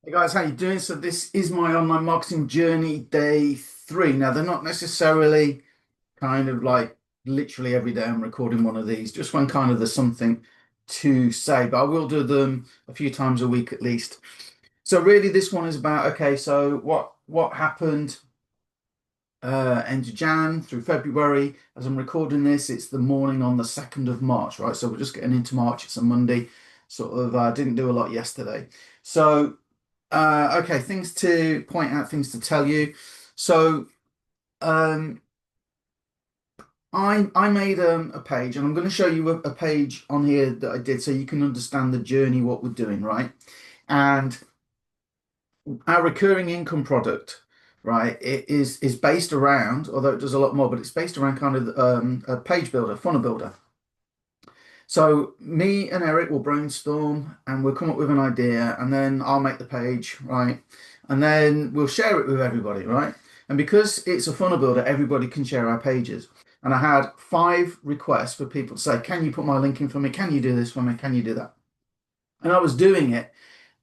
Hey guys, how you doing? So this is my online marketing journey day 3. Now they're not necessarily kind of like literally every day I'm recording one of these, just when kind of there's something to say, but I will do them a few times a week at least. So really this one is about, okay, so what happened end of Jan through February. As I'm recording this, it's the morning on the 2nd of March, right? So we're just getting into March. It's a Monday. Sort of didn't do a lot yesterday. So okay, things to point out, things to tell you. So um, I made a page, and I'm going to show you a page on here that I did, so you can understand the journey, what we're doing, right? And our recurring income product, right, it is based around, although it does a lot more, but it's based around kind of a page builder, funnel builder. So me and Eric will brainstorm and we'll come up with an idea, and then I'll make the page, right? And then we'll share it with everybody, right? And because it's a funnel builder, everybody can share our pages. And I had 5 requests for people to say, can you put my link in for me? Can you do this for me? Can you do that? And I was doing it,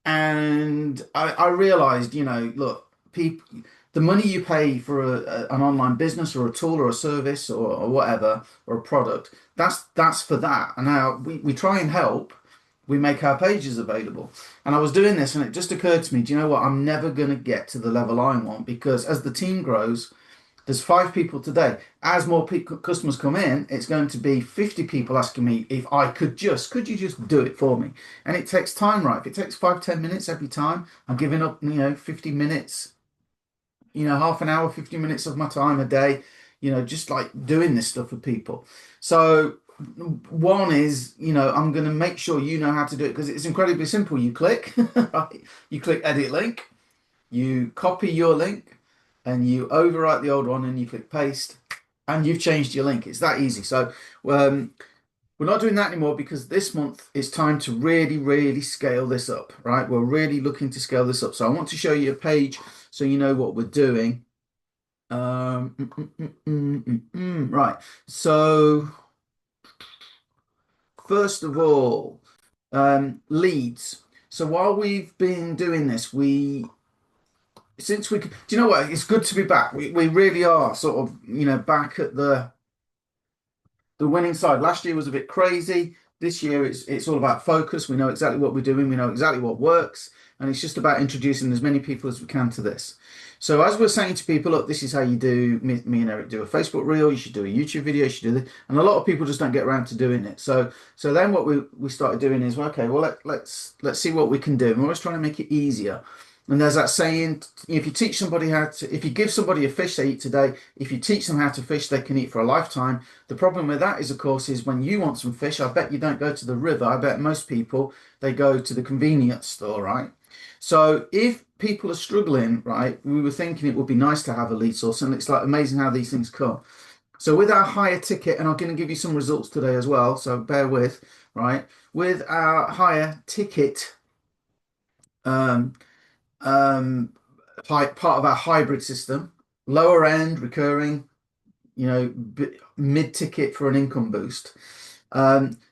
and I realized, look, people, the money you pay for an online business or a tool or a service or whatever, or a product, that's for that. And now we try and help, we make our pages available. And I was doing this, and it just occurred to me, do you know what? I'm never going to get to the level I want, because as the team grows, there's 5 people today. As more customers come in, it's going to be 50 people asking me if I could you just do it for me? And it takes time, right? If it takes 5, 10 minutes every time, I'm giving up, 50 minutes, half an hour, 50 minutes of my time a day, just like doing this stuff with people. So one is, I'm going to make sure you know how to do it, because it's incredibly simple. You click, right? You click edit link, you copy your link, and you overwrite the old one, and you click paste, and you've changed your link. It's that easy. So we're not doing that anymore, because this month it's time to really, really scale this up, right? We're really looking to scale this up. So I want to show you a page so you know what we're doing. Right. So first of all, leads. So while we've been doing this, do you know what? It's good to be back. We really are sort of, back at the winning side. Last year was a bit crazy. This year it's all about focus. We know exactly what we're doing. We know exactly what works, and it's just about introducing as many people as we can to this. So as we're saying to people, look, this is how you do. Me and Eric do a Facebook reel. You should do a YouTube video. You should do this, and a lot of people just don't get around to doing it. So then what we started doing is, well, okay, well let's see what we can do. And we're always trying to make it easier. And there's that saying, if you teach somebody if you give somebody a fish they eat today, if you teach them how to fish, they can eat for a lifetime. The problem with that is, of course, is when you want some fish, I bet you don't go to the river. I bet most people, they go to the convenience store, right? So if people are struggling, right, we were thinking it would be nice to have a lead source, and it's like amazing how these things come. So with our higher ticket, and I'm going to give you some results today as well, so bear with, right? With our higher ticket, um, part of our hybrid system, lower end recurring, mid ticket for an income boost.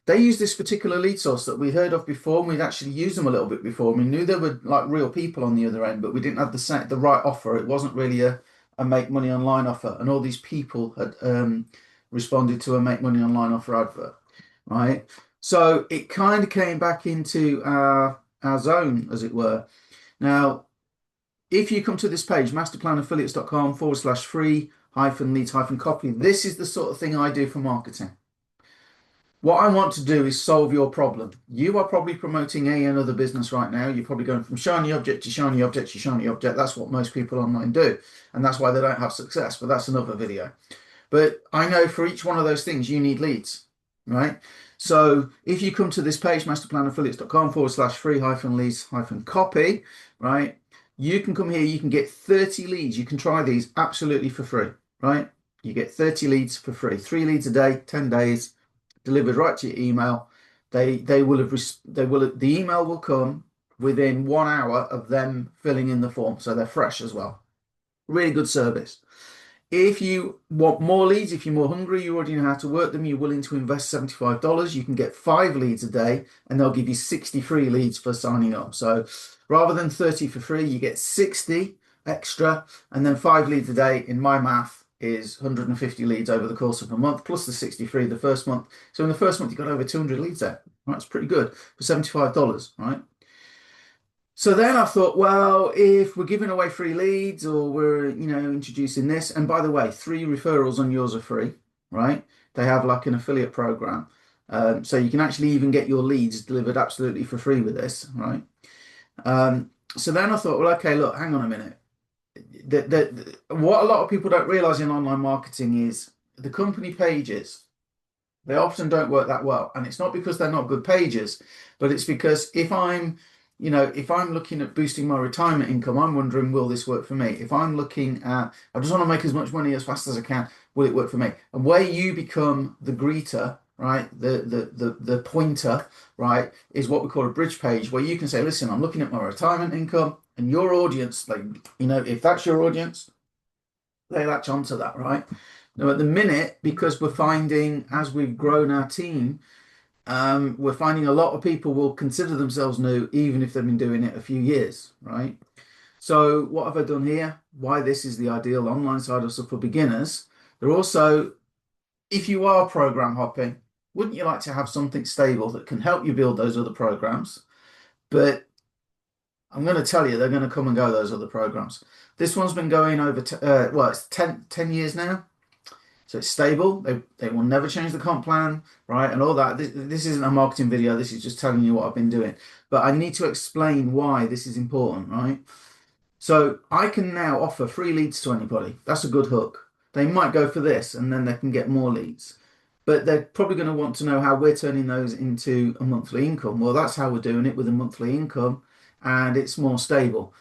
They use this particular lead source that we heard of before, and we'd actually used them a little bit before. We knew there were like real people on the other end, but we didn't have the right offer. It wasn't really a make money online offer, and all these people had responded to a make money online offer advert, right? So it kind of came back into our zone, as it were. Now, if you come to this page, masterplanaffiliates.com/free leads copy, this is the sort of thing I do for marketing. What I want to do is solve your problem. You are probably promoting another business right now. You're probably going from shiny object to shiny object to shiny object. That's what most people online do. And that's why they don't have success. But that's another video. But I know for each one of those things, you need leads, right? So if you come to this page, masterplanaffiliates.com/free leads copy, right? You can come here, you can get 30 leads. You can try these absolutely for free, right? You get 30 leads for free, 3 leads a day, 10 days, delivered right to your email. The email will come within 1 hour of them filling in the form. So they're fresh as well. Really good service. If you want more leads, if you're more hungry, you already know how to work them, you're willing to invest $75, you can get 5 leads a day and they'll give you 60 free leads for signing up. So rather than 30 for free, you get 60 extra, and then 5 leads a day in my math is 150 leads over the course of a month, plus the 60 free the first month. So in the first month, you got over 200 leads there. Right? That's pretty good for $75, right? So then I thought, well, if we're giving away free leads or we're, introducing this, and by the way, 3 referrals on yours are free, right? They have like an affiliate program. So you can actually even get your leads delivered absolutely for free with this, right? So then I thought, well, okay, look, hang on a minute. What a lot of people don't realize in online marketing is the company pages. They often don't work that well. And it's not because they're not good pages, but it's because if I'm looking at boosting my retirement income, I'm wondering, will this work for me? If I'm looking at, I just want to make as much money as fast as I can, will it work for me? And where you become the greeter, right? The pointer, right, is what we call a bridge page, where you can say, listen, I'm looking at my retirement income, and your audience, like, if that's your audience, they latch onto that, right? Now, at the minute, because we're finding as we've grown our team, we're finding a lot of people will consider themselves new, even if they've been doing it a few years, right? So, what have I done here? Why this is the ideal online side hustle for beginners. They're also, if you are program hopping, wouldn't you like to have something stable that can help you build those other programs? But I'm going to tell you, they're going to come and go, those other programs. This one's been going over, well, it's 10 years now. So it's stable. They will never change the comp plan, right? And all that. This isn't a marketing video. This is just telling you what I've been doing. But I need to explain why this is important, right? So I can now offer free leads to anybody. That's a good hook. They might go for this and then they can get more leads. But they're probably going to want to know how we're turning those into a monthly income. Well, that's how we're doing it with a monthly income, and it's more stable.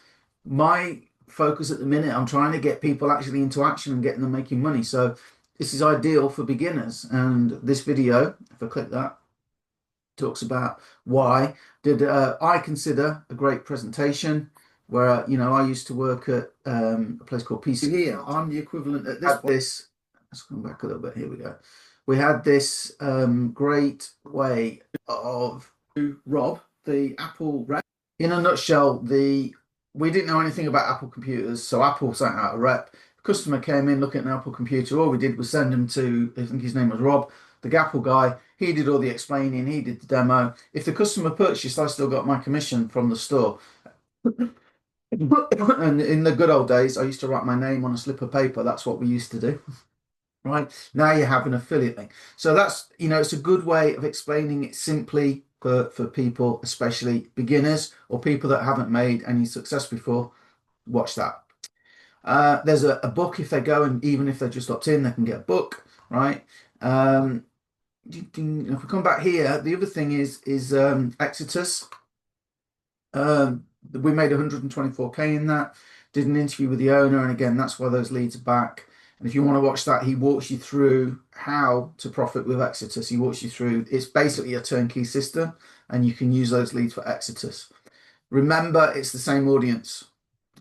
My focus at the minute, I'm trying to get people actually into action and getting them making money. So this is ideal for beginners. And this video, if I click that, talks about why did I consider a great presentation where, I used to work at a place called PC. Here, I'm the equivalent at this. Let's come back a little bit. Here we go. We had this great way of Rob, the Apple rep. In a nutshell, we didn't know anything about Apple computers, so Apple sent out a rep. The customer came in looking at an Apple computer. All we did was send him to, I think his name was Rob, the Apple guy. He did all the explaining, he did the demo. If the customer purchased, I still got my commission from the store. And in the good old days, I used to write my name on a slip of paper. That's what we used to do. Right now, you have an affiliate link. So that's, it's a good way of explaining it simply for people, especially beginners or people that haven't made any success before. Watch that. There's a book if they go, and even if they just opt in, they can get a book, right? If we come back here, the other thing is Exitus. We made 124K in that. Did an interview with the owner, and again, that's why those leads are back. And if you want to watch that, he walks you through how to profit with Exitus. He walks you through, it's basically a turnkey system, and you can use those leads for Exitus. Remember, it's the same audience,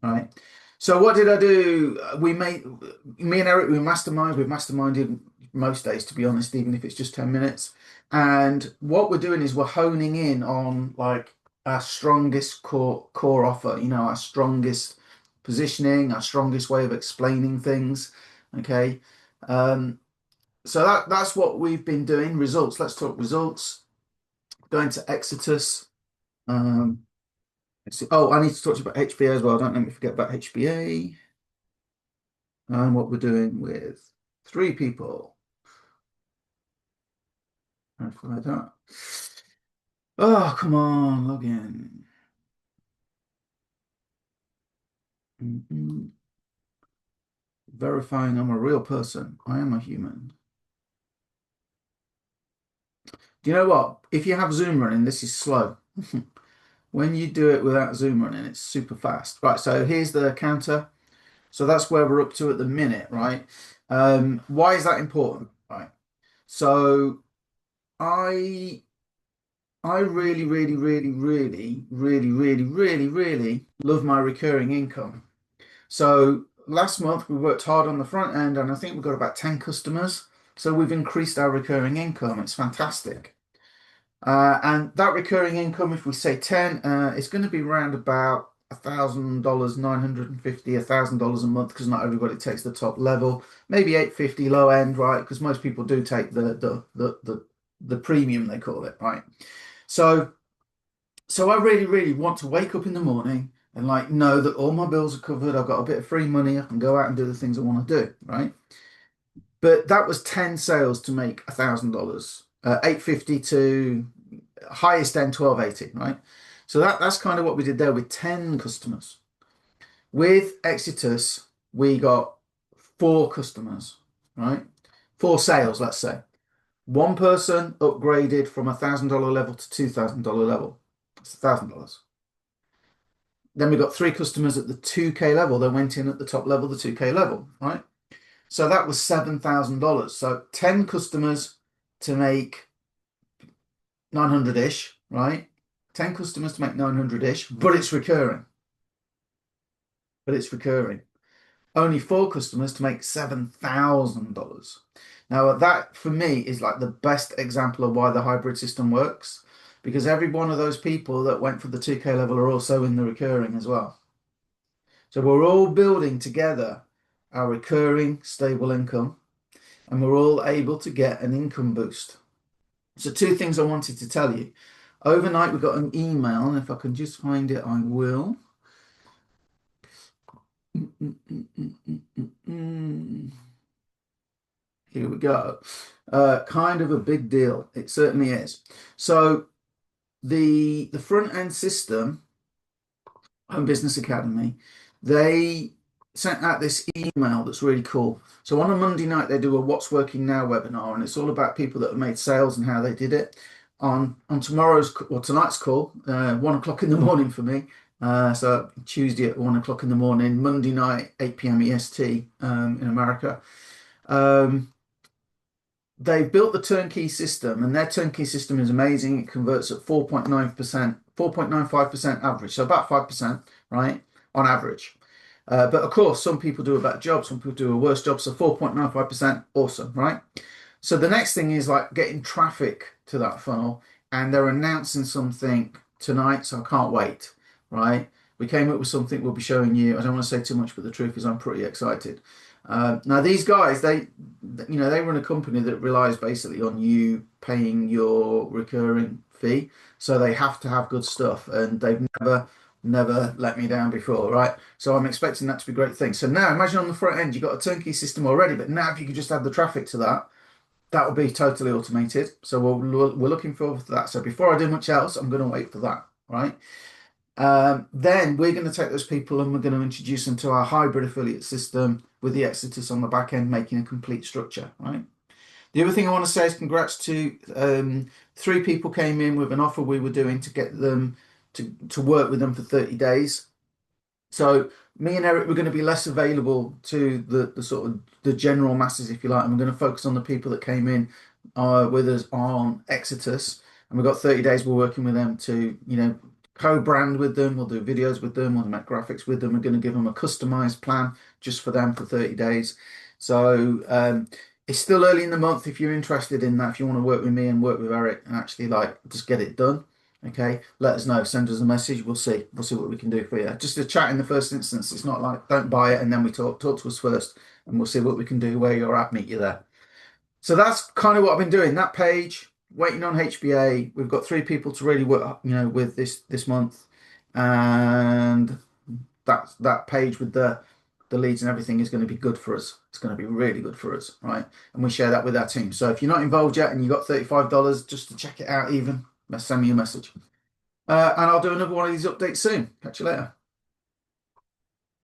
right? So what did I do? Me and Eric, we mastermind. We've masterminded most days, to be honest, even if it's just 10 minutes. And what we're doing is we're honing in on like our strongest core offer, our strongest positioning, our strongest way of explaining things. Okay. So that's what we've been doing. Results. Let's talk results. Going to Exitus. Let's see. Oh, I need to talk to you about HBA as well. Don't let me forget about HBA. And what we're doing with 3 people. Like that. Oh, come on, log in. Verifying I'm a real person. I am a human. Do you know what? If you have Zoom running, this is slow. When you do it without Zoom running, it's super fast. Right, so here's the counter. So that's where we're up to at the minute, right? Why is that important? Right. So I really, really, really, really, really, really, really, really love my recurring income. So last month we worked hard on the front end, and I think we've got about 10 customers. So we've increased our recurring income. It's fantastic. And that recurring income, if we say 10, it's going to be around about $1,000, 950, $1,000 a month, because not everybody takes the top level. Maybe 850 low end, right? Because most people do take the premium, they call it, right? So I really, really want to wake up in the morning and like know that all my bills are covered. I've got a bit of free money. I can go out and do the things I want to do, right? But that was 10 sales to make $1,000. 850 to highest end 1280, right? So that's kind of what we did there with 10 customers. With Exitus, we got 4 customers, right? 4 sales, let's say. One person upgraded from $1,000 level to $2,000 level. It's $1,000. Then we got 3 customers at the 2K level. They went in at the top level, the 2K level, right? So that was $7,000. So 10 customers to make 900-ish, right? 10 customers to make 900-ish, but it's recurring. But it's recurring. Only 4 customers to make $7,000. Now, that for me is like the best example of why the hybrid system works, because every one of those people that went for the 2K level are also in the recurring as well. So we're all building together our recurring stable income, and we're all able to get an income boost. So 2 things I wanted to tell you. Overnight, we got an email, and if I can just find it, I will. Here we go. Kind of a big deal. It certainly is. So the front end system, Home Business Academy, they sent out this email that's really cool. So on a Monday night, they do a What's Working Now webinar, and it's all about people that have made sales and how they did it. On tomorrow's or tonight's call, 1 o'clock in the morning for me. So Tuesday at 1 o'clock in the morning, Monday night, 8 p.m. EST in America. They've built the turnkey system, and their turnkey system is amazing. It converts at 4.9%, 4.95% average, so about 5%, right, on average. But of course, some people do a better job, some people do a worse job, so 4.95%, awesome, right? So the next thing is like getting traffic to that funnel, and they're announcing something tonight, so I can't wait, right? We came up with something we'll be showing you. I don't want to say too much, but the truth is I'm pretty excited. Now these guys, they run a company that relies basically on you paying your recurring fee, so they have to have good stuff, and they've never let me down before, right? So I'm expecting that to be a great thing. So now imagine on the front end you've got a turnkey system already, but now if you could just add the traffic to that, that will be totally automated. So we're looking forward to that. So before I do much else, I'm going to wait for that, right? Then we're going to take those people and we're going to introduce them to our hybrid affiliate system with the Exitus on the back end, making a complete structure, right? The other thing I want to say is congrats to 3 people came in with an offer we were doing to get them to work with them for 30 days. So me and Eric, we're going to be less available to the sort of the general masses, if you like, and we're going to focus on the people that came in with us on Exitus, and we've got 30 days we're working with them to, co-brand with them. We'll do videos with them. We'll make graphics with them. We're going to give them a customized plan just for them for 30 days. So it's still early in the month. If you're interested in that, if you want to work with me and work with Eric and actually like just get it done, okay, let us know. Send us a message. We'll see what we can do for you. Just a chat in the first instance. It's not like don't buy it and then we talk to us first, and we'll see what we can do where you're at. Meet you there. So that's kind of what I've been doing. That page, waiting on HBA. We've got 3 people to really work, with this month, and that page with the leads and everything is going to be good for us. It's going to be really good for us, right? And we share that with our team. So if you're not involved yet and you got $35 just to check it out, even send me a message, and I'll do another one of these updates soon. Catch you later.